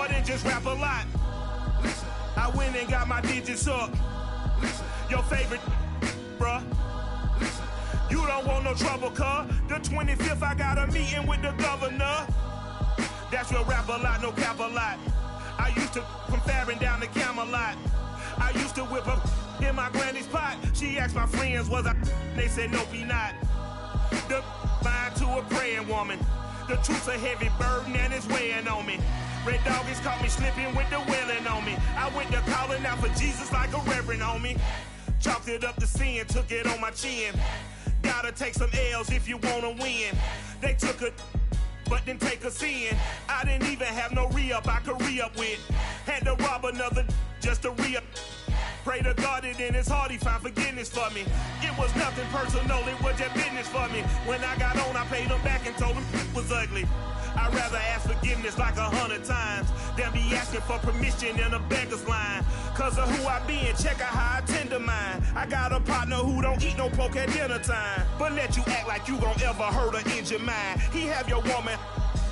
more than just rap a lot. I went and got my digits up. Your favorite, bruh. You don't want no trouble, cuz. The 25th, I got a meeting with the governor. That's real rap a lot, no cap a lot. I used to from Farron down to Camelot. I used to whip up in my granny's pot. She asked my friends, was I? They said, nope, he not. The mind to a praying woman. The truth's a heavy burden and it's weighing on me. Red Doggies caught me slipping with the wailing on me. I went to calling out for Jesus like a reverend on me. Chalked it up to sin, took it on my chin. Gotta take some L's if you wanna win. They took a but didn't take us in. I didn't even have no re-up I could re-up with. Had to rob another just to re-up. Pray to God that in his heart he found forgiveness for me. It was nothing personal, it was just business for me. When I got on, I paid him back and told him it was ugly. I'd rather ask forgiveness like 100 times than be asking for permission in a beggar's line. Cause of who I be and check out how I tend to mine. I got a partner who don't eat no pork at dinner time, but let you act like you gon' ever hurt or injure mine. He have your woman,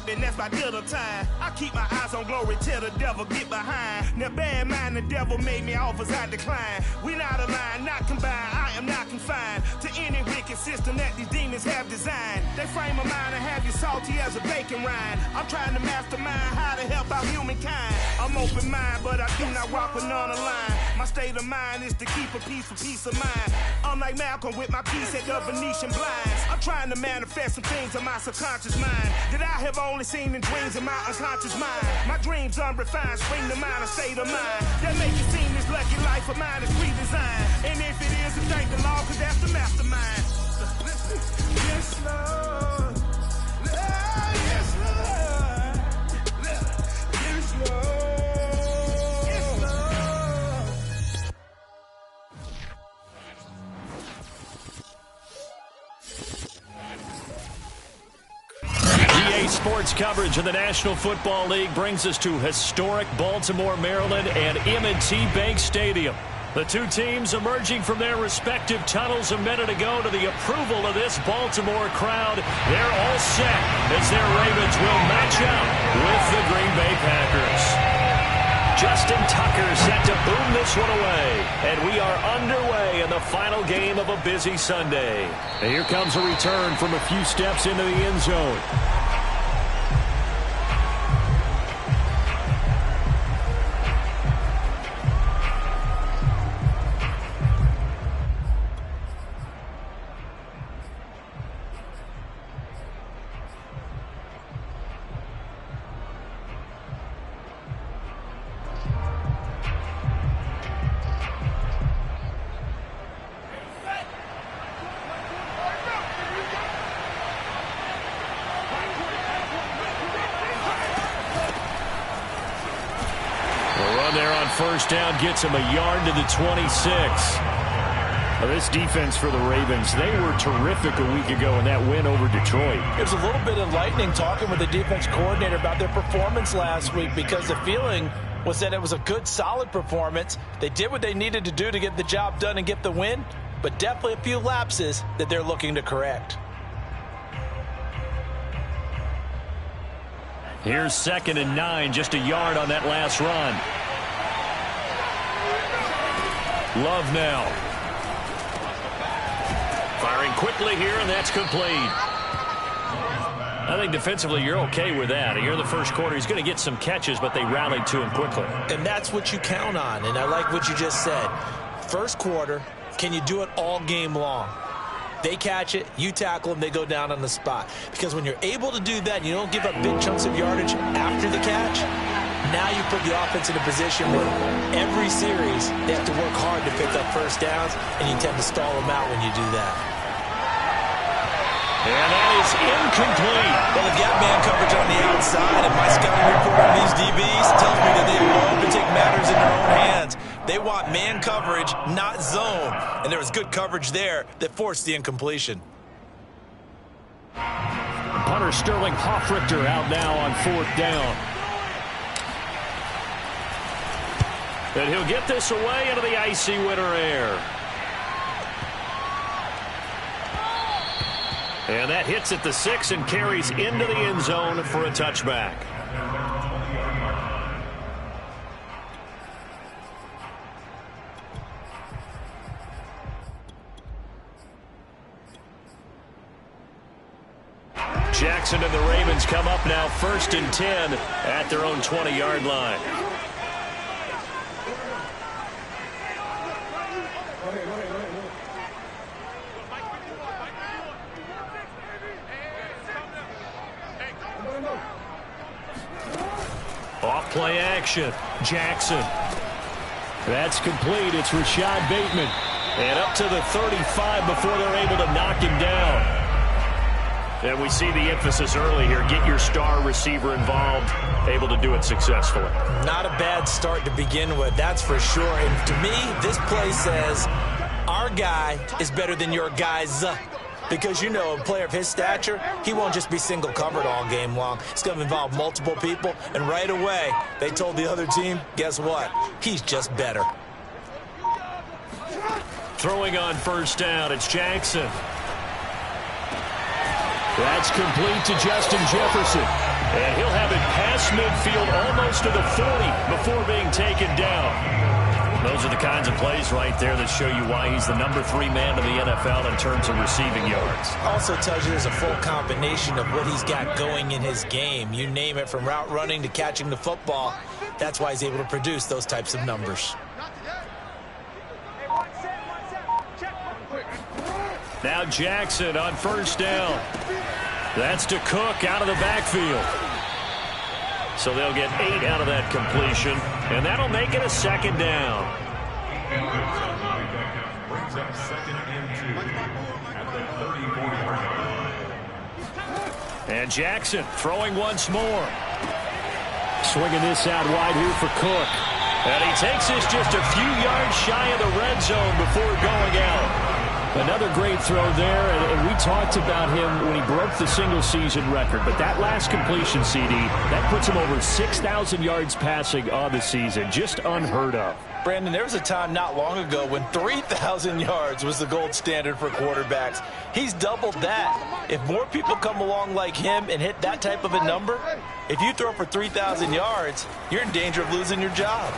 and that's my dinner time. I keep my eyes on glory till the devil get behind. Now bear in mind the devil made me offers I decline. We not aligned, not combined, I am not confined to any wicked system that these demons have designed. They frame a mind and have you salty as a bacon rind. I'm trying to mastermind how to help out humankind. I'm open mind, but I do not walk with none line. My state of mind is to keep a peace for peace of mind. I'm like Malcolm with my piece at the Venetian blinds. I'm trying to manifest some things in my subconscious mind that I have only seen in dreams in my unconscious mind. My dreams unrefined, spring to mind, a state of mind that make it seem this lucky life of mine is redesigned. And if it is, then thank the Lord, cause that's the mastermind. Yes, Lord. Yes, Lord. Yes, Lord. Sports coverage of the National Football League brings us to historic Baltimore, Maryland and M&T Bank Stadium. The two teams emerging from their respective tunnels a minute ago to the approval of this Baltimore crowd. They're all set as their Ravens will match up with the Green Bay Packers. Justin Tucker set to boom this one away. And we are underway in the final game of a busy Sunday. And here comes a return from a few steps into the end zone. First down gets him a yard to the 26. Well, this defense for the Ravens, they were terrific a week ago in that win over Detroit. It was a little bit enlightening talking with the defense coordinator about their performance last week because the feeling was that it was a good, solid performance. They did what they needed to do to get the job done and get the win, but definitely a few lapses that they're looking to correct. Here's 2nd and 9, just a yard on that last run. Love now. Firing quickly here, and that's complete. I think defensively you're okay with that. Here in the first quarter, he's going to get some catches, but they rallied to him quickly. And that's what you count on, and I like what you just said. First quarter, can you do it all game long? They catch it, you tackle them, they go down on the spot. Because when you're able to do that, and you don't give up big chunks of yardage after the catch, now you put the offense in a position where every series they have to work hard to pick up first downs, and you tend to stall them out when you do that. And that is incomplete. Well, they've got man coverage on the outside, and my scouting report on these DBs tells me that they love to take matters in their own hands. They want man coverage, not zone. And there was good coverage there that forced the incompletion. Punter Sterling Hoffrichter out now on 4th down. And he'll get this away into the icy winter air. And that hits at the 6 and carries into the end zone for a touchback. Jackson and the Ravens come up now 1st and 10 at their own 20-yard line. Off play action. Jackson. That's complete. It's Rashad Bateman. And up to the 35 before they're able to knock him down. And we see the emphasis early here. Get your star receiver involved. Able to do it successfully. Not a bad start to begin with, that's for sure. And to me, this play says our guy is better than your guys. Because, you know, a player of his stature, he won't just be single covered all game long. It's going to involve multiple people. And right away, they told the other team, guess what? He's just better. Throwing on 1st down, it's Jackson. That's complete to Justin Jefferson. And he'll have it past midfield almost to the 40 before being taken down. Those are the kinds of plays right there that show you why he's the number 3 man in the NFL in terms of receiving yards. Also tells you there's a full combination of what he's got going in his game. You name it, from route running to catching the football. That's why he's able to produce those types of numbers. Now Jackson on 1st down. That's to Cook out of the backfield. So they'll get 8 out of that completion, and that'll make it a 2nd down. And Jackson throwing once more. Swinging this out wide here for Cook. And he takes this just a few yards shy of the red zone before going out. Another great throw there, and we talked about him when he broke the single-season record. But that last completion, CD, that puts him over 6,000 yards passing on the season. Just unheard of. Brandon, there was a time not long ago when 3,000 yards was the gold standard for quarterbacks. He's doubled that. If more people come along like him and hit that type of a number, if you throw for 3,000 yards, you're in danger of losing your job.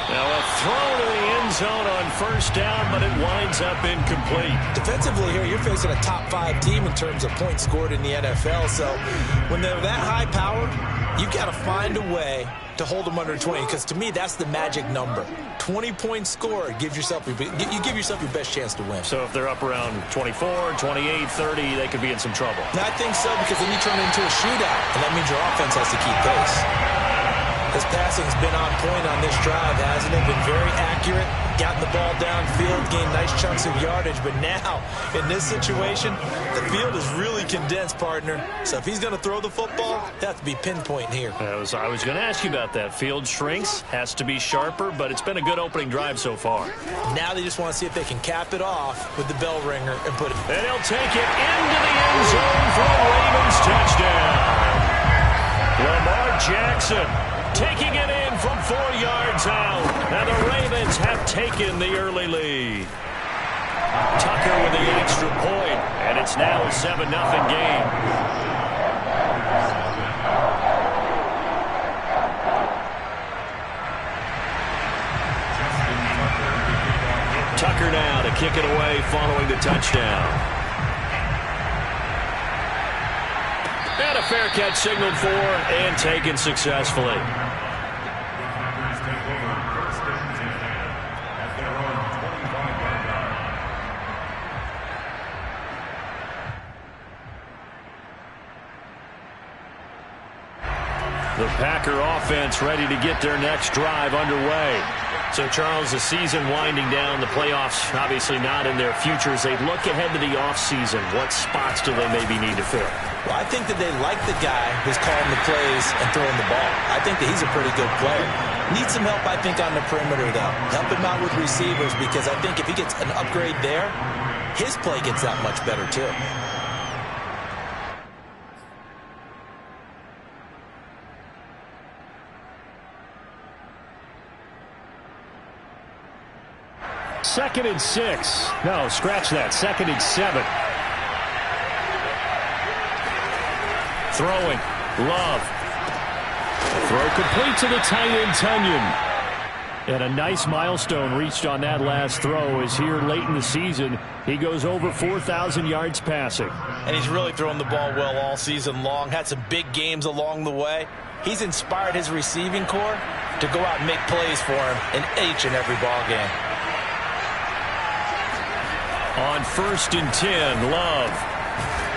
Now a throw to the end zone on 1st down, but it winds up incomplete. Defensively here, you're facing a top 5 team in terms of points scored in the NFL. So when they're that high powered, you got to find a way to hold them under 20, because to me that's the magic number. 20 points scored gives yourself you give yourself your best chance to win. So if they're up around 24, 28, 30, they could be in some trouble. Now, I think so, because then you turn it into a shootout, and that means your offense has to keep pace. His passing's been on point on this drive, hasn't it? Been very accurate, gotten the ball downfield, gained nice chunks of yardage. But now, in this situation, the field is really condensed, partner. So if he's going to throw the football, that has to be pinpoint here. I was going to ask you about that. Field shrinks, has to be sharper, but it's been a good opening drive so far. Now they just want to see if they can cap it off with the bell ringer and put it. And he'll take it into the end zone for a Ravens touchdown. Lamar Jackson taking it in from 4 yards out. Now the Ravens have taken the early lead. Tucker with the extra point, and it's now a 7-0 game. Tucker now to kick it away following the touchdown. And a fair catch signaled for and taken successfully. The Packer offense ready to get their next drive underway. So, Charles, the season winding down, the playoffs obviously not in their futures. They look ahead to the offseason. What spots do they maybe need to fill? Well, I think that they like the guy who's calling the plays and throwing the ball. I think that he's a pretty good player. Needs some help, I think, on the perimeter, though. Help him out with receivers, because I think if he gets an upgrade there, his play gets that much better, too. Second and 6. No, scratch that. 2nd and 7. Throwing. Love. Throw complete to the tight end, Tunyon. And a nice milestone reached on that last throw as here late in the season, he goes over 4,000 yards passing. And he's really thrown the ball well all season long, had some big games along the way. He's inspired his receiving corps to go out and make plays for him in each and every ball game. On 1st and 10, Love.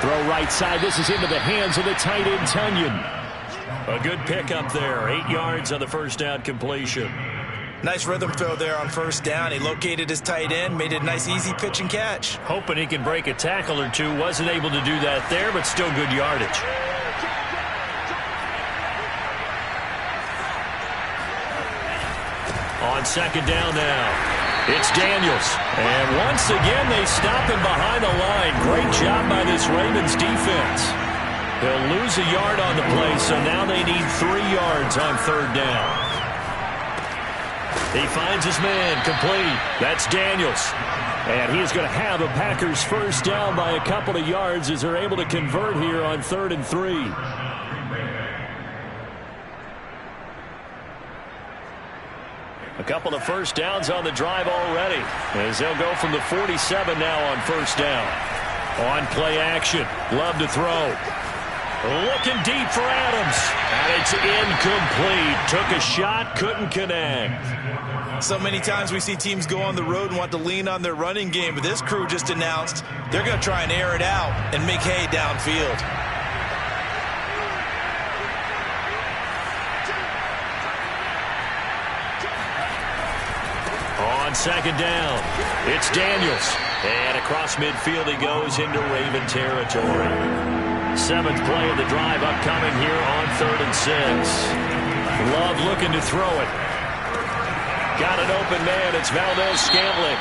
Throw right side. This is into the hands of the tight end, Tunyon. A good pickup there. 8 yards on the first down completion. Nice rhythm throw there on 1st down. He located his tight end, made it a nice easy pitch and catch. Hoping he can break a tackle or two. Wasn't able to do that there, but still good yardage. On 2nd down now, it's Daniels. And once again, they stop him behind the line. Great job by this Ravens defense. He'll lose a yard on the play, so now they need 3 yards on 3rd down. He finds his man, complete. That's Daniels. And he's going to have a Packers first down by a couple of yards as they're able to convert here on 3rd and 3. A couple of first downs on the drive already as they'll go from the 47 now on 1st down. On play action, Love to throw. Looking deep for Adams, and it's incomplete. Took a shot, couldn't connect. So many times we see teams go on the road and want to lean on their running game, but this crew just announced they're going to try and air it out and make hay downfield. On 2nd down, it's Daniels. And across midfield he goes into Raven territory. 7th play of the drive upcoming here on 3rd and 6. Love looking to throw it. Got an open man. It's Valdez Scantling.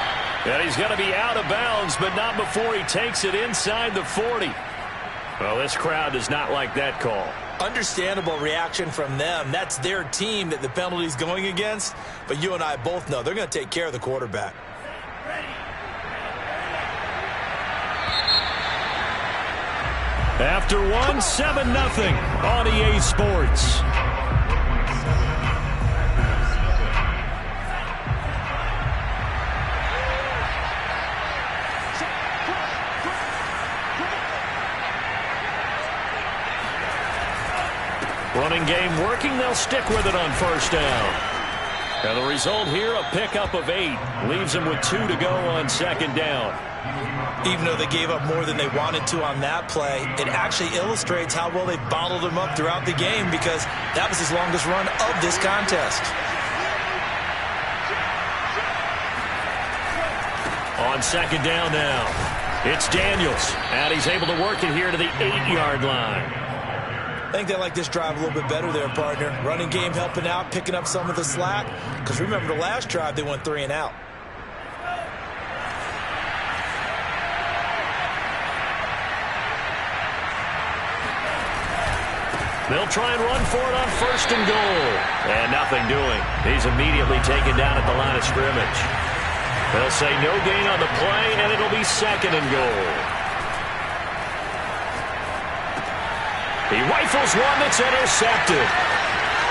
And he's going to be out of bounds, but not before he takes it inside the 40. Well, this crowd does not like that call. Understandable reaction from them. That's their team that the penalty's going against. But you and I both know they're going to take care of the quarterback. After 1, 7-0 on EA Sports. Running game working. They'll stick with it on 1st down. And the result here, a pickup of 8. Leaves them with 2 to go on 2nd down. Even though they gave up more than they wanted to on that play, it actually illustrates how well they bottled him up throughout the game because that was his longest run of this contest. On 2nd down now, it's Daniels. And he's able to work it here to the 8-yard line. I think they like this drive a little bit better there, partner. Running game helping out, picking up some of the slack. Because remember the last drive, they went 3 and out. They'll try and run for it on 1st and goal. And nothing doing. He's immediately taken down at the line of scrimmage. They'll say no gain on the play, and it'll be 2nd and goal. He rifles one that's intercepted.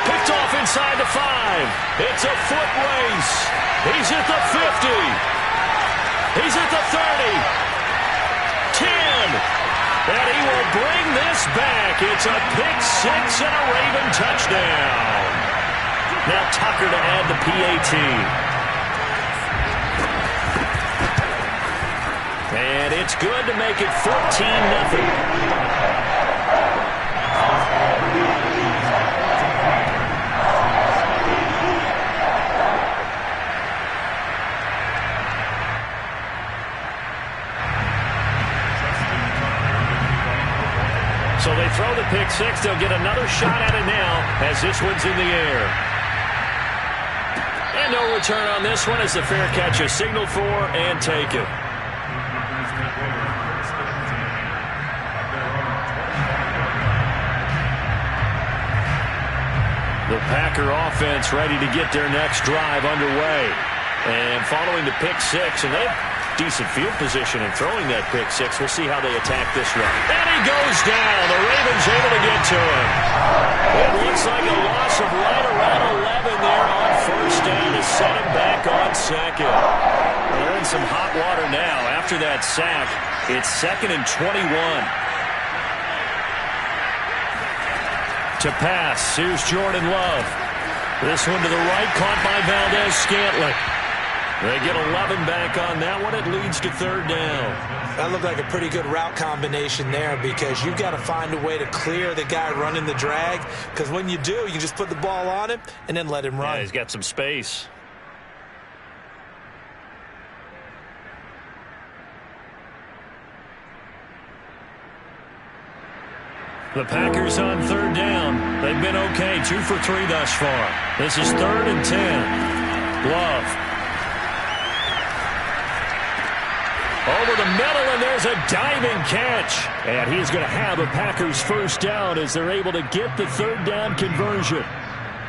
Picked off inside the 5. It's a foot race. He's at the 50. He's at the 30. 10. And he will bring this back. It's a pick 6 and a Raven touchdown. Now Tucker to add the PAT. And it's good to make it 14-0. So they throw the pick 6. They'll get another shot at it now as this one's in the air. And no return on this one as the fair catch is signaled for and taken. The Packer offense ready to get their next drive underway. And following the pick 6, and they have decent field position in throwing that pick 6. We'll see how they attack this run. And he goes down. The Ravens able to get to him. It looks like a loss of right around 11 there on 1st down to 7. some hot water now. After that sack, it's 2nd and 21. To pass, here's Jordan Love. This one to the right, caught by Valdes-Scantling. They get 11 back on that one. It leads to 3rd down. That looked like a pretty good route combination there, because you've got to find a way to clear the guy running the drag, because when you do, you just put the ball on him and then let him run. Yeah, he's got some space. The Packers on 3rd down. They've been okay, 2 for 3 thus far. This is 3rd and 10. Love. Over the middle, and there's a diving catch. And he's going to have a Packers first down as they're able to get the 3rd down conversion.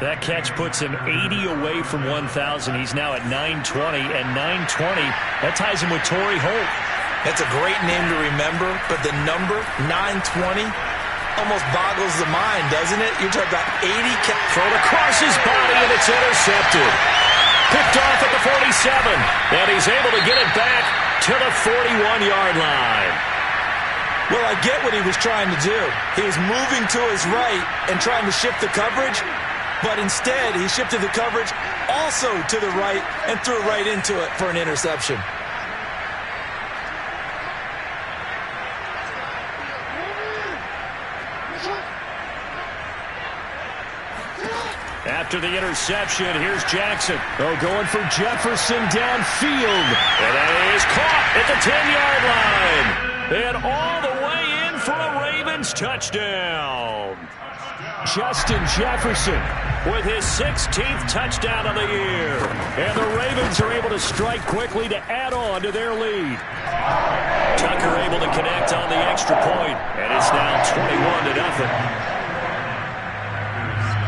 That catch puts him 80 away from 1,000. He's now at 920, and 920, that ties him with Torrey Holt. That's a great name to remember, but the number 920 almost boggles the mind, doesn't it? You're talking about 80 thrown across his body, and it's intercepted. Picked off at the 47, and he's able to get it back to the 41-yard line. Well, I get what he was trying to do. He was moving to his right and trying to shift the coverage, but instead he shifted the coverage also to the right and threw right into it for an interception. After the interception, here's Jackson. Oh, going for Jefferson downfield. And that is caught at the 10-yard line. And all the way in for a Ravens touchdown. Justin Jefferson with his 16th touchdown of the year. And the Ravens are able to strike quickly to add on to their lead. Tucker able to connect on the extra point. And it's now 21-0.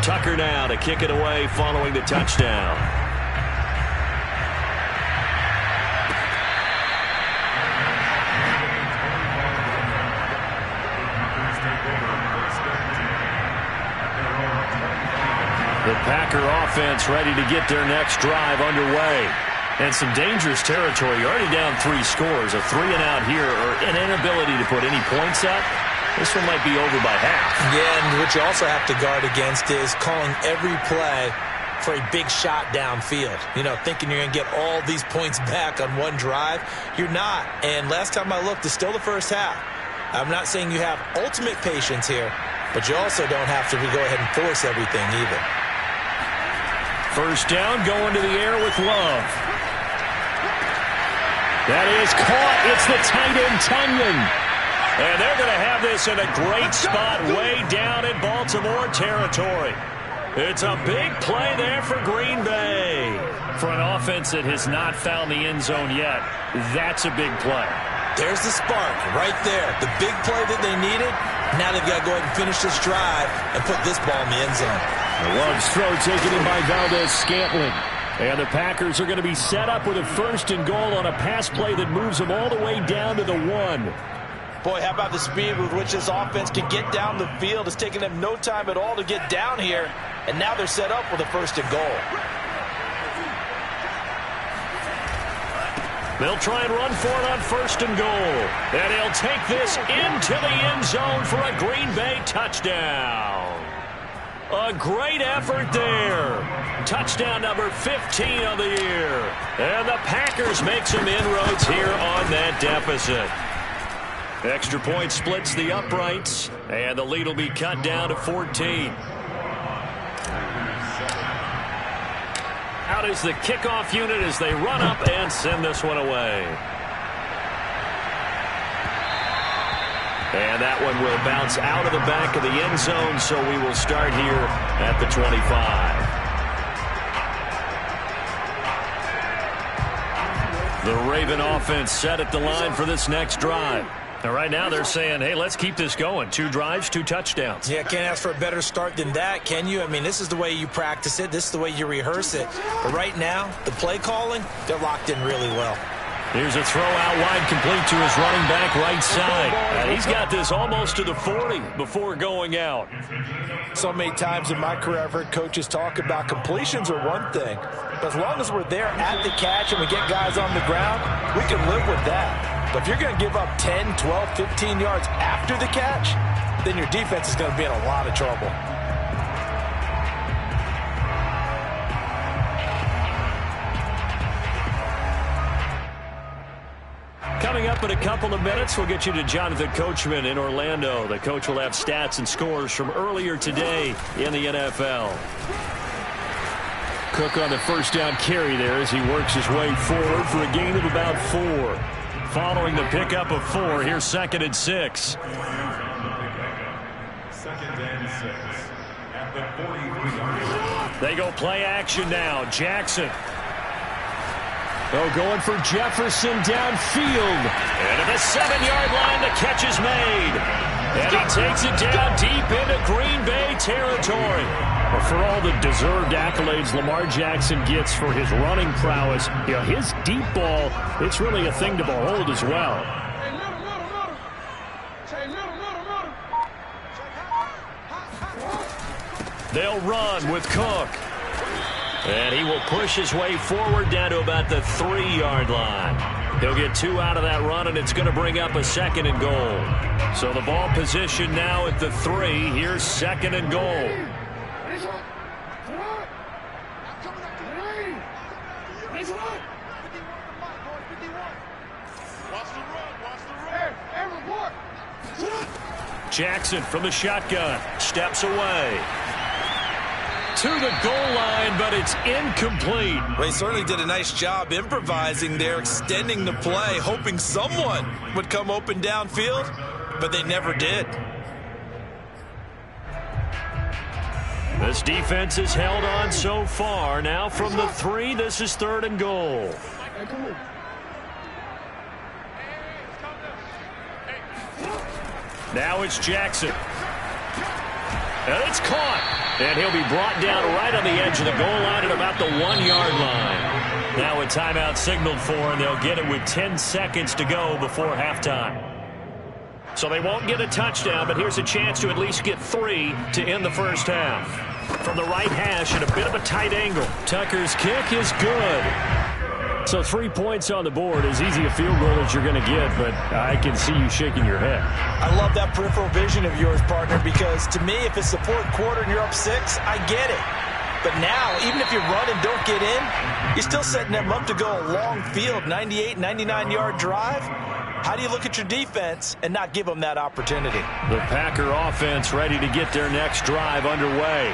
Tucker now to kick it away following the touchdown. The Packer offense ready to get their next drive underway. And some dangerous territory. You're already down 3 scores. A 3-and-out here, or an inability to put any points up. This one might be over by half. Yeah, and what you also have to guard against is calling every play for a big shot downfield. You know, thinking you're going to get all these points back on one drive. You're not. And last time I looked, it's still the first half. I'm not saying you have ultimate patience here, but you also don't have to go ahead and force everything either. First down, going to the air with Love. That is caught. It's the tight end, Tunyon. And they're going to have this in a great spot way down in Baltimore territory. It's a big play there for Green Bay. For an offense that has not found the end zone yet, that's a big play. There's the spark right there. The big play that they needed. Now they've got to go ahead and finish this drive and put this ball in the end zone. Love's throw taken in by Valdes-Scantling. And the Packers are going to be set up with a 1st and goal on a pass play that moves them all the way down to the 1. Boy, how about the speed with which this offense can get down the field? It's taken them no time at all to get down here. And now they're set up with a 1st and goal. They'll try and run for it on 1st and goal. And he'll take this into the end zone for a Green Bay touchdown. A great effort there. Touchdown number 15 of the year. And the Packers make some inroads here on that deficit. Extra point splits the uprights, and the lead will be cut down to 14. Out is the kickoff unit as they run up and send this one away. And that one will bounce out of the back of the end zone, so we will start here at the 25. The Raven offense set at the line for this next drive. And right now they're saying, hey, let's keep this going. 2 drives, 2 touchdowns. Yeah, can't ask for a better start than that, can you? I mean, this is the way you practice it. This is the way you rehearse it. But right now, the play calling, they're locked in really well. Here's a throw out wide, complete to his running back right side. And he's got this almost to the 40 before going out. So many times in my career I've heard coaches talk about completions are one thing. But as long as we're there at the catch and we get guys on the ground, we can live with that. But if you're going to give up 10, 12, 15 yards after the catch, then your defense is going to be in a lot of trouble. Coming up in a couple of minutes, we'll get you to Jonathan Coachman in Orlando. The coach will have stats and scores from earlier today in the NFL. Cook on the first down carry there as he works his way forward for a gain of about 4. Following the pickup of 4, here's 2nd and 6. 2nd and 6 at the 43-yard line. They go play action now. Jackson. Oh, going for Jefferson downfield. And at the 7-yard line, the catch is made. And he takes it down deep into Green Bay territory. Well, for all the deserved accolades Lamar Jackson gets for his running prowess, you know, his deep ball, it's really a thing to behold as well. They'll run with Cook. And he will push his way forward down to about the 3-yard line. He'll get 2 out of that run, and it's going to bring up a 2nd and goal. So the ball position now at the 3. Here's 2nd and goal. Jackson from the shotgun steps away to the goal line, but it's incomplete. Well, he certainly did a nice job improvising there, extending the play, hoping someone would come open downfield, but they never did. This defense has held on so far. Now from the 3, this is 3rd and goal. Now it's Jackson. And it's caught. And he'll be brought down right on the edge of the goal line at about the 1-yard line. Now a timeout signaled for, and they'll get it with 10 seconds to go before halftime. So they won't get a touchdown, but here's a chance to at least get 3 to end the first half. From the right hash at a bit of a tight angle. Tucker's kick is good. So 3 points on the board, as easy a field goal as you're going to get, but I can see you shaking your head. I love that peripheral vision of yours, partner, because to me, if it's the 4th quarter and you're up 6, I get it. But now, even if you run and don't get in, you're still setting them up to go a long field, 98, 99-yard drive. How do you look at your defense and not give them that opportunity? The Packer offense ready to get their next drive underway.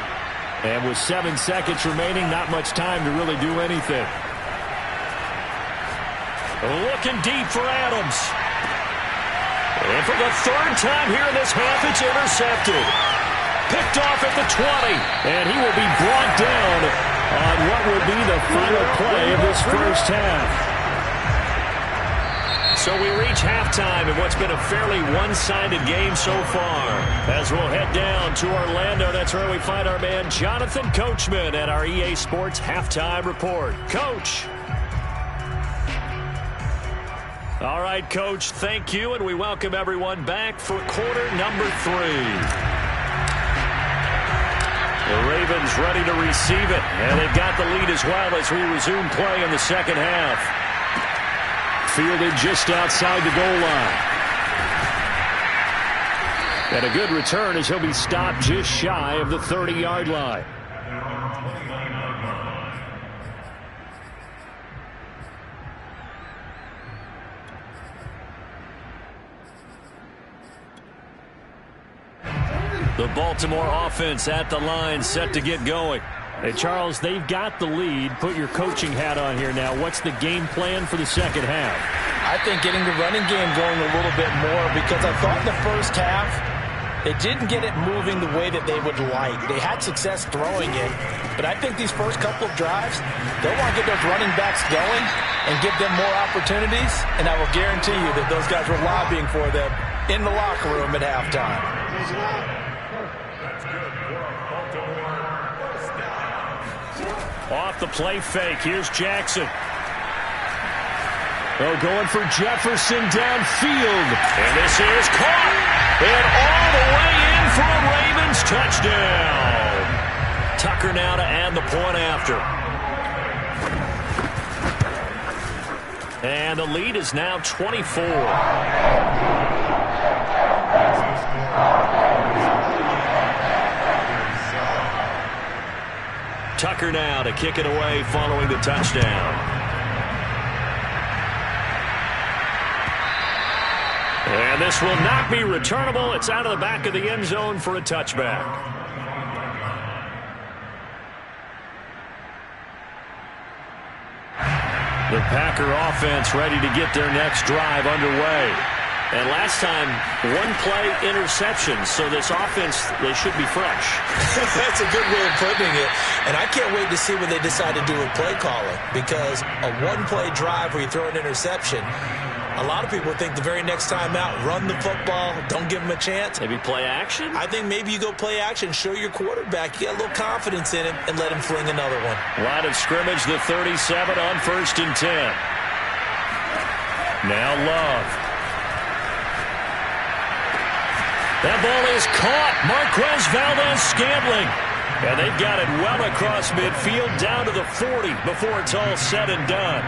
And with 7 seconds remaining, not much time to really do anything. Looking deep for Adams. And for the 3rd time here in this half, it's intercepted. Picked off at the 20. And he will be brought down on what will be the final play of this first half. So we reach halftime in what's been a fairly one-sided game so far. As we'll head down to Orlando, that's where we find our man Jonathan Coachman at our EA Sports Halftime Report. Coach. All right, Coach, thank you, and we welcome everyone back for quarter number 3. The Ravens ready to receive it, and they've got the lead as well as we resume play in the second half. Fielded just outside the goal line. And a good return as he'll be stopped just shy of the 30-yard line. The Baltimore offense at the line, set to get going. Hey, Charles, they've got the lead. Put your coaching hat on here now. What's the game plan for the second half? I think getting the running game going a little bit more, because I thought in the first half they didn't get it moving the way that they would like. They had success throwing it, but I think these first couple of drives, they'll want to get those running backs going and give them more opportunities, and I will guarantee you that those guys were lobbying for them in the locker room at halftime. Off the play fake, here's Jackson. Oh, going for Jefferson downfield. And this is caught. And all the way in for a Ravens touchdown. Tucker now to add the point after. And the lead is now 24. Tucker now to kick it away following the touchdown. And this will not be returnable. It's out of the back of the end zone for a touchback. The Packer offense ready to get their next drive underway. And last time, one-play interception, so this offense, they should be fresh. That's a good way of putting it. And I can't wait to see what they decide to do with play calling, because a one-play drive where you throw an interception, a lot of people think the very next time out, run the football, don't give them a chance. Maybe play action? I think maybe you go play action, show your quarterback, you got a little confidence in him, and let him fling another one. Line of scrimmage, the 37 on 1st and 10. Now Love. That ball is caught. Marquez Valdes-Scantling. And they've got it well across midfield down to the 40 before it's all said and done.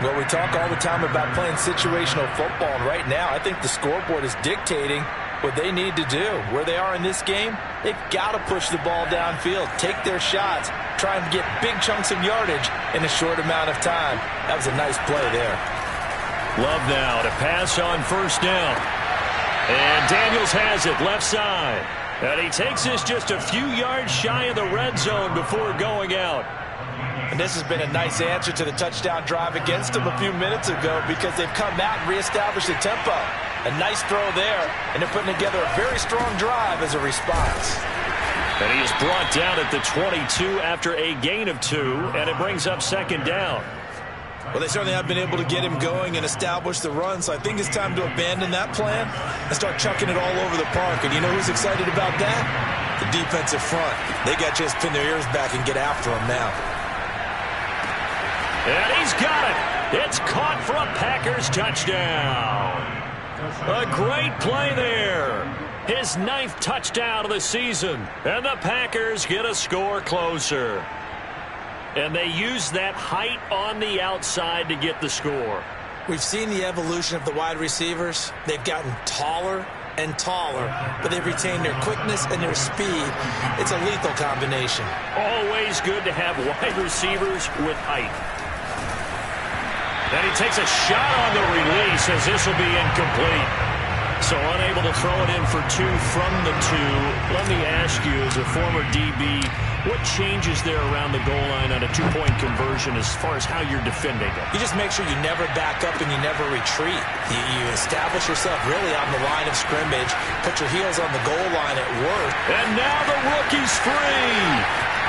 Well, we talk all the time about playing situational football, and right now I think the scoreboard is dictating what they need to do. Where they are in this game, they've got to push the ball downfield, take their shots, try and get big chunks of yardage in a short amount of time. That was a nice play there. Love now to pass on 1st down. And Daniels has it left side. And he takes this just a few yards shy of the red zone before going out. And this has been a nice answer to the touchdown drive against them a few minutes ago, because they've come out and reestablished the tempo. A nice throw there, and they're putting together a very strong drive as a response. And he is brought down at the 22 after a gain of 2, and it brings up 2nd down. Well, they certainly have been able to get him going and establish the run, so I think it's time to abandon that plan and start chucking it all over the park. And you know who's excited about that? The defensive front. They got to just pin their ears back and get after him now. And he's got it. It's caught for a Packers touchdown. A great play there. His 9th touchdown of the season. And the Packers get a score closer. And they use that height on the outside to get the score. We've seen the evolution of the wide receivers. They've gotten taller and taller, but they've retained their quickness and their speed. It's a lethal combination. Always good to have wide receivers with height. And he takes a shot on the release, as this will be incomplete. So unable to throw it in for 2 from the 2. Let me ask you, as a former DB, what changes there around the goal line on a 2-point conversion as far as how you're defending it? You just make sure you never back up and you never retreat. You establish yourself really on the line of scrimmage, put your heels on the goal line at work. And now the rookie's free.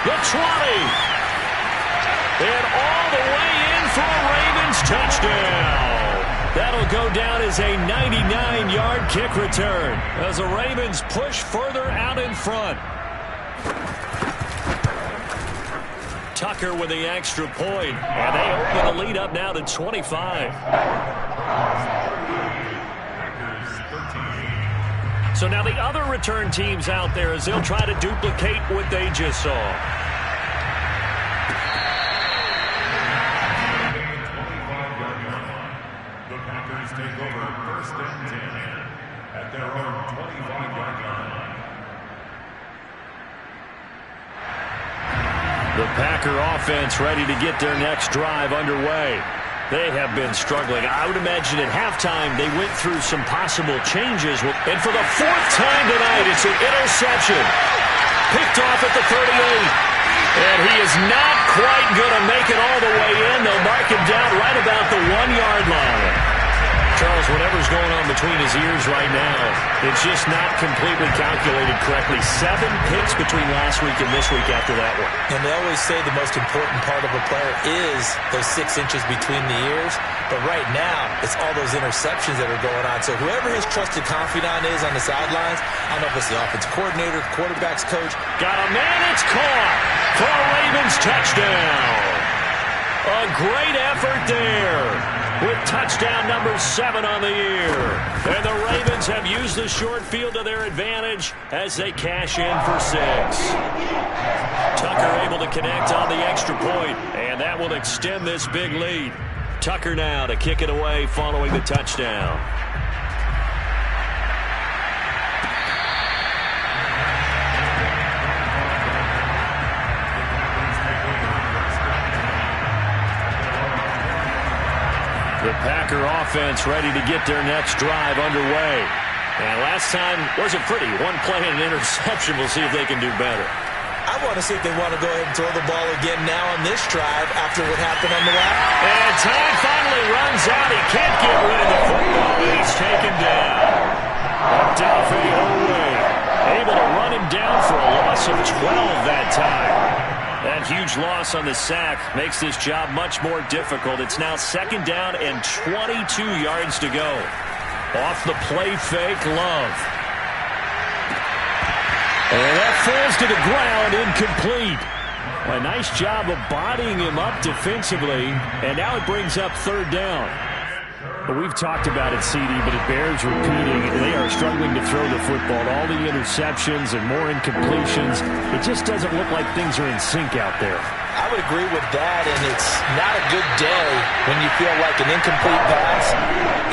The 20. And all the way in for a Ravens touchdown. That'll go down as a 99-yard kick return as the Ravens push further out in front. Tucker with the extra point, and they open the lead up now to 25. So now the other return teams out there as they'll try to duplicate what they just saw. The Packers take over 1st and 10 at their own 25-yard line. The Packer offense ready to get their next drive underway. They have been struggling. I would imagine at halftime they went through some possible changes. And for the 4th time tonight, it's an interception. Picked off at the 38. And he is not quite going to make it all the way in. They'll mark him down right about the 1-yard line. Charles, whatever's going on between his ears right now, it's just not completely calculated correctly. 7 picks between last week and this week after that one. And they always say the most important part of a player is those 6 inches between the ears. But right now, it's all those interceptions that are going on. So whoever his trusted confidant is on the sidelines, I don't know if it's the offensive coordinator, quarterback's coach. Got a man, it's caught for a Ravens touchdown. A great effort there with touchdown number 7 on the year. And the Ravens have used the short field to their advantage as they cash in for 6. Tucker able to connect on the extra point, and that will extend this big lead. Tucker now to kick it away following the touchdown. The Packer offense ready to get their next drive underway. And last time wasn't pretty. One play and an interception. We'll see if they can do better. I want to see if they want to go ahead and throw the ball again now on this drive after what happened on the left. And time finally runs out. He can't get rid of the football, and he's taken down. Odafe Oweh able to run him down for a loss of 12 that time. That huge loss on the sack makes this job much more difficult. It's now 2nd down and 22 yards to go. Off the play fake, Love. And that falls to the ground, incomplete. A nice job of bodying him up defensively, and now it brings up 3rd down. But we've talked about it, CD, but it bears repeating. They are struggling to throw the football. All the interceptions and more incompletions. It just doesn't look like things are in sync out there. I would agree with that, and it's not a good day when you feel like an incomplete pass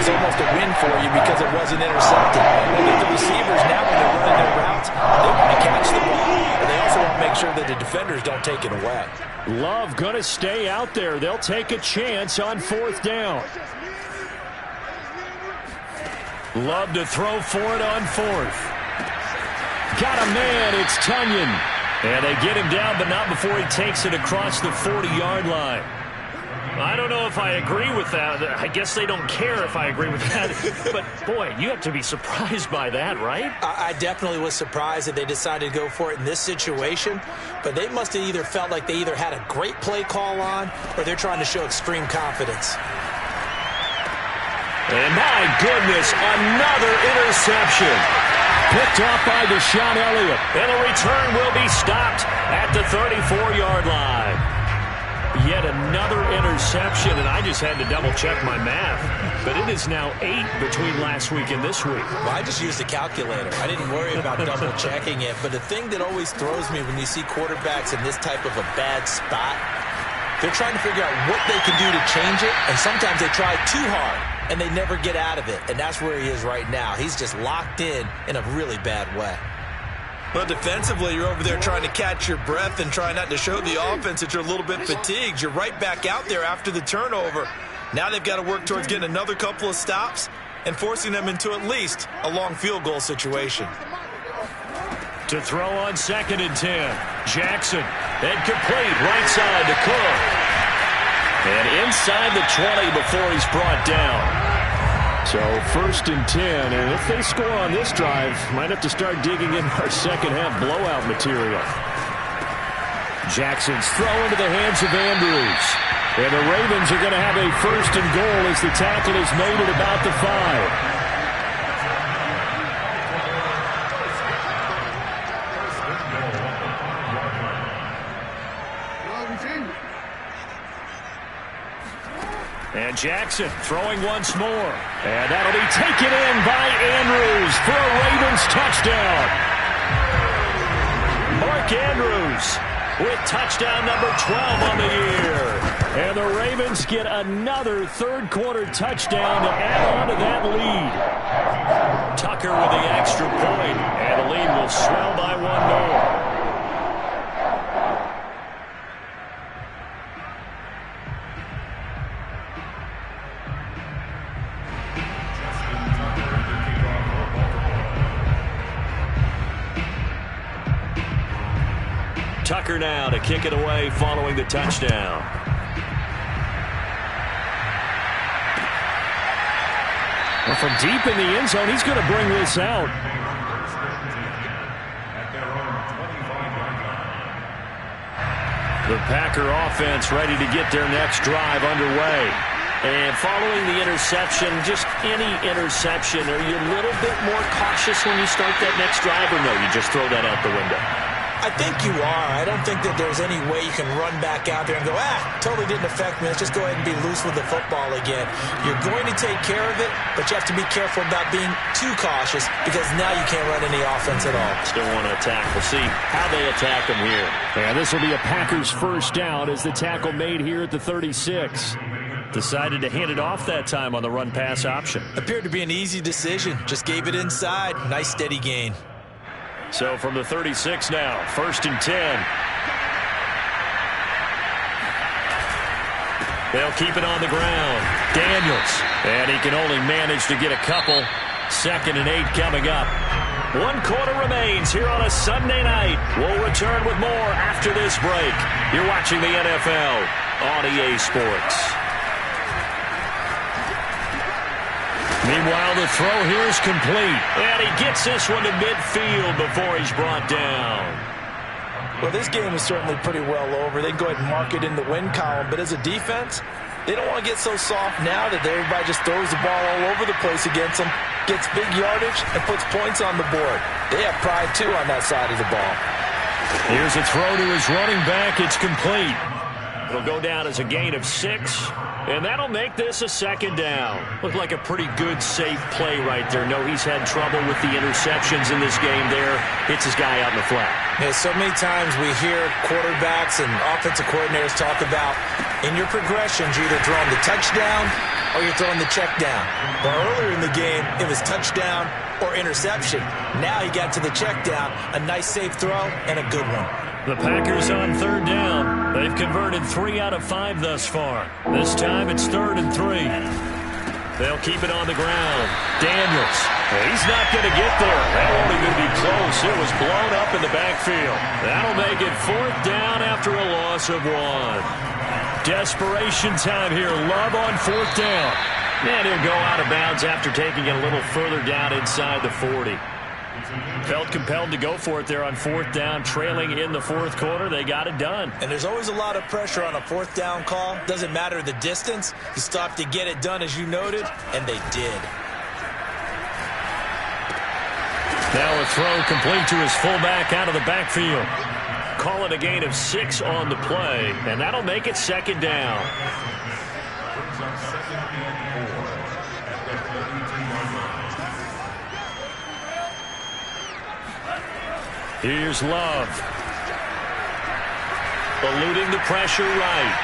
is almost a win for you because it wasn't intercepted. And the receivers now, when they're running their routes, they want to catch the ball. And they also want to make sure that the defenders don't take it away. Love going to stay out there. They'll take a chance on 4th down. Love to throw for it on 4th. Got a man, it's Tonyan. And they get him down, but not before he takes it across the 40-yard line. I don't know if I agree with that. I guess they don't care if I agree with that. But, boy, you have to be surprised by that, right? I definitely was surprised that they decided to go for it in this situation. But they must have either felt like they either had a great play call on or they're trying to show extreme confidence. And my goodness, another interception. Picked off by Deshaun Elliott. And the return will be stopped at the 34-yard line. Yet another interception, and I just had to double-check my math. But it is now 8 between last week and this week. Well, I just used a calculator. I didn't worry about double-checking it. But the thing that always throws me when you see quarterbacks in this type of a bad spot, they're trying to figure out what they can do to change it, and sometimes they try too hard. And they never get out of it. And that's where he is right now. He's just locked in a really bad way. Well, defensively, you're over there trying to catch your breath and try not to show the offense that you're a little bit fatigued. You're right back out there after the turnover. Now they've got to work towards getting another couple of stops and forcing them into at least a long field goal situation. To throw on 2nd and 10. Jackson. Incomplete. Right side to Cook. And inside the 20 before he's brought down. So 1st and 10. And if they score on this drive, might have to start digging in our second half blowout material. Jackson's throw into the hands of Andrews. And the Ravens are going to have a 1st and goal as the tackle is made at about the 5. And Jackson throwing once more. And that'll be taken in by Andrews for a Ravens touchdown. Mark Andrews with touchdown number 12 on the year. And the Ravens get another 3rd quarter touchdown to add on to that lead. Tucker with the extra point, and the lead will swell by 1 more. Tucker now to kick it away following the touchdown. Well, from deep in the end zone, he's going to bring this out. The Packer offense ready to get their next drive underway. And following the interception, just any interception, are you a little bit more cautious when you start that next drive, or no, you just throw that out the window? I think you are. I don't think that there's any way you can run back out there and go, totally didn't affect me. Let's just go ahead and be loose with the football again. You're going to take care of it, but you have to be careful about being too cautious because now you can't run any offense at all. Still want to attack. We'll see how they attack them here. And this will be a Packers first down as the tackle made here at the 36. Decided to hand it off that time on the run-pass option. Appeared to be an easy decision. Just gave it inside. Nice steady gain. So from the 36 now, 1st and 10. They'll keep it on the ground. Daniels. And he can only manage to get a couple. 2nd and 8 coming up. 1 quarter remains here on a Sunday night. We'll return with more after this break. You're watching the NFL on EA Sports. Meanwhile, the throw here is complete. And he gets this one to midfield before he's brought down. Well, this game is certainly pretty well over. They can go ahead and mark it in the win column. But as a defense, they don't want to get so soft now that everybody just throws the ball all over the place against them, gets big yardage, and puts points on the board. They have pride, too, on that side of the ball. Here's a throw to his running back. It's complete. It'll go down as a gain of 6. And that'll make this a 2nd down. Looked like a pretty good, safe play right there. No, he's had trouble with the interceptions in this game there. Hits his guy out in the flat. Yeah, so many times we hear quarterbacks and offensive coordinators talk about in your progressions, you're either throwing the touchdown or you're throwing the check down. But earlier in the game, it was touchdown or interception. Now he got to the check down, a nice safe throw, and a good one. The Packers on 3rd down. They've converted 3 out of 5 thus far. This time it's 3rd and 3. They'll keep it on the ground. Daniels. He's not going to get there. That won't even be close. It was blown up in the backfield. That'll make it 4th down after a loss of 1. Desperation time here. Love on 4th down. And he'll go out of bounds after taking it a little further down inside the 40. Felt compelled to go for it there on 4th down, trailing in the 4th quarter. They got it done. And there's always a lot of pressure on a 4th down call. Doesn't matter the distance. You still have to get it done, as you noted, and they did. Now a throw complete to his fullback out of the backfield. Call it a gain of 6 on the play, and that'll make it 2nd down. Here's Love. Eluding the pressure right.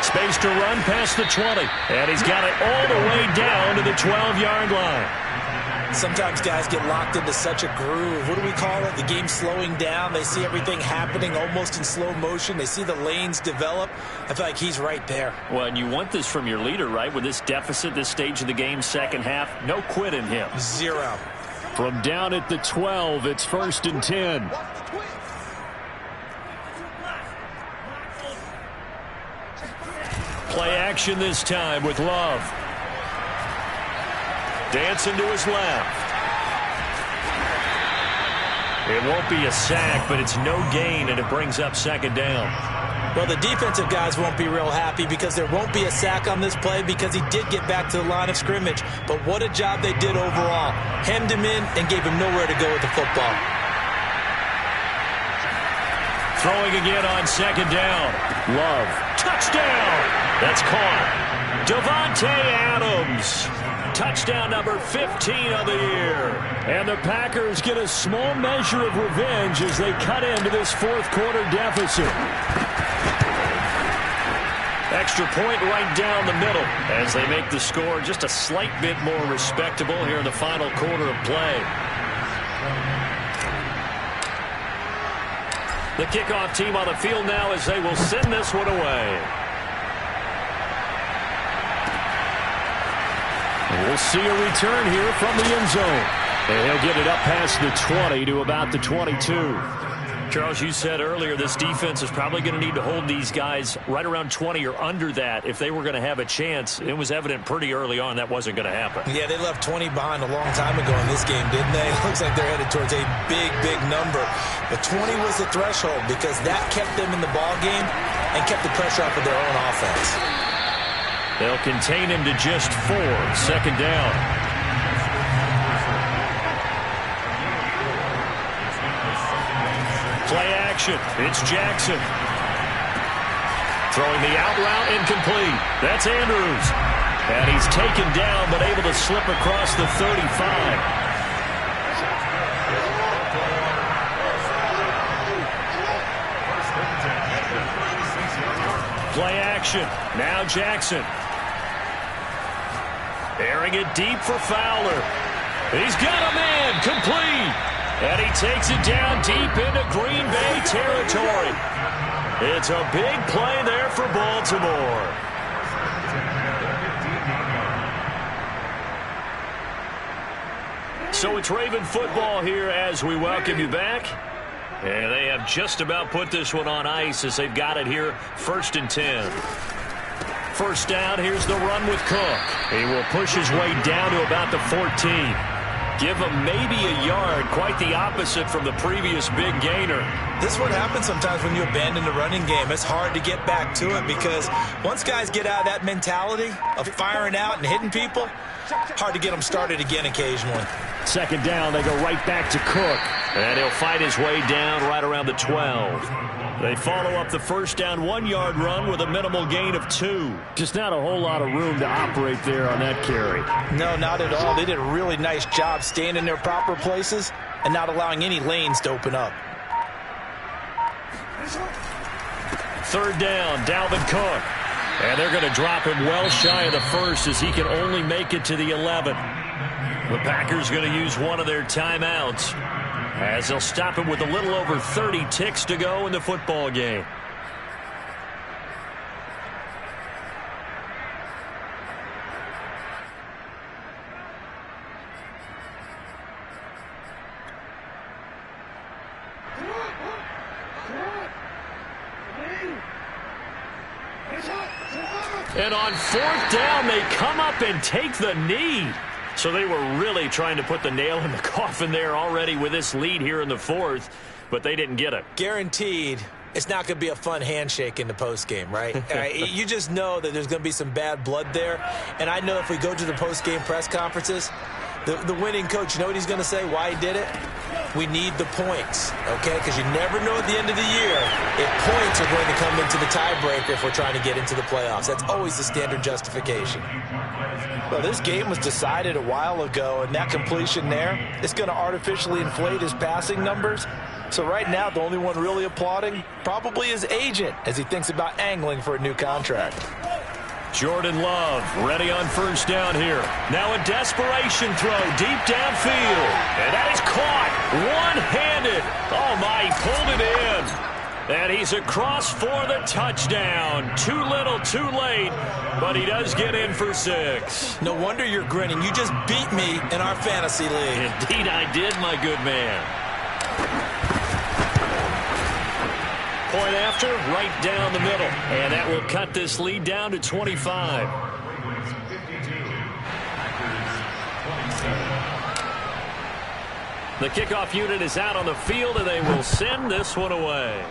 Space to run past the 20. And he's got it all the way down to the 12-yard line. Sometimes guys get locked into such a groove. What do we call it? The game slowing down. They see everything happening almost in slow motion. They see the lanes develop. I feel like he's right there. Well, and you want this from your leader, right? With this deficit, this stage of the game, second half, no quit in him. 0. From down at the 12, it's 1st and 10. Play action this time with Love. Dancing to his left. It won't be a sack, but it's no gain, and it brings up 2nd down. Well, the defensive guys won't be real happy because there won't be a sack on this play because he did get back to the line of scrimmage. But what a job they did overall. Hemmed him in and gave him nowhere to go with the football. Throwing again on 2nd down. Love. Touchdown! That's caught. Davante Adams. Touchdown number 15 of the year. And the Packers get a small measure of revenge as they cut into this 4th quarter deficit. Extra point right down the middle as they make the score just a slight bit more respectable here in the final quarter of play. The kickoff team on the field now as they will send this one away. We'll see a return here from the end zone. And he'll get it up past the 20 to about the 22. Charles, you said earlier this defense is probably going to need to hold these guys right around 20 or under that if they were going to have a chance. It was evident pretty early on that wasn't going to happen. Yeah, they left 20 behind a long time ago in this game, didn't they? It looks like they're headed towards a big, big number. But 20 was the threshold because that kept them in the ball game and kept the pressure off of their own offense. They'll contain him to just 4. 2nd down. action. It's Jackson. Throwing the out route, incomplete. That's Andrews. And he's taken down, but able to slip across the 35. Play action. Now Jackson. Airing it deep for Fowler. He's got a man. Complete. And he takes it down deep into Green Bay territory. It's a big play there for Baltimore. So it's Raven football here as we welcome you back. And they have just about put this one on ice as they've got it here, 1st and 10. First down, here's the run with Cook. He will push his way down to about the 14. Give him maybe a yard, quite the opposite from the previous big gainer. This is what happens sometimes when you abandon the running game. It's hard to get back to it because once guys get out of that mentality of firing out and hitting people, hard to get them started again occasionally. Second down, they go right back to Cook. And he'll fight his way down right around the 12. They follow up the first down 1-yard run with a minimal gain of 2. Just not a whole lot of room to operate there on that carry. No, not at all. They did a really nice job staying in their proper places and not allowing any lanes to open up. Third down, Dalvin Cook. And they're going to drop him well shy of the first as he can only make it to the 11. The Packers going to use one of their timeouts as they'll stop him with a little over 30 ticks to go in the football game. And on 4th down, they come up and take the knee. So they were really trying to put the nail in the coffin there already with this lead here in the 4th, but they didn't get it. Guaranteed it's not going to be a fun handshake in the postgame, right? You just know that there's going to be some bad blood there. And I know if we go to the postgame press conferences, the winning coach, you know what he's going to say, why he did it? We need the points, okay? Because you never know at the end of the year if points are going to come into the tiebreaker if we're trying to get into the playoffs. That's always the standard justification. Well, this game was decided a while ago, and that completion there is going to artificially inflate his passing numbers. So right now, the only one really applauding probably his agent as he thinks about angling for a new contract. Jordan Love ready on first down here. Now a desperation throw deep downfield. And that is caught one-handed. Oh, my, he pulled it in. And he's across for the touchdown. Too little, too late, but he does get in for 6. No wonder you're grinning. You just beat me in our fantasy league. Indeed I did, my good man. Point after, right down the middle. And that will cut this lead down to 25. The kickoff unit is out on the field, and they will send this one away.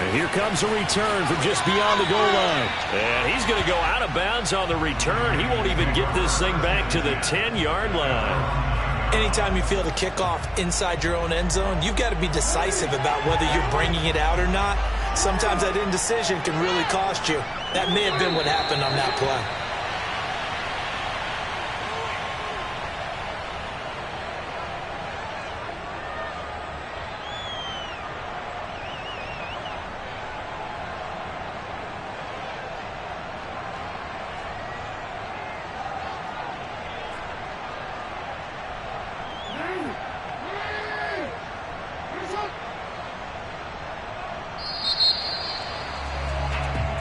And here comes a return from just beyond the goal line. And he's going to go out of bounds on the return. He won't even get this thing back to the 10-yard line. Anytime you feel the kickoff inside your own end zone, you've got to be decisive about whether you're bringing it out or not. Sometimes that indecision can really cost you. That may have been what happened on that play.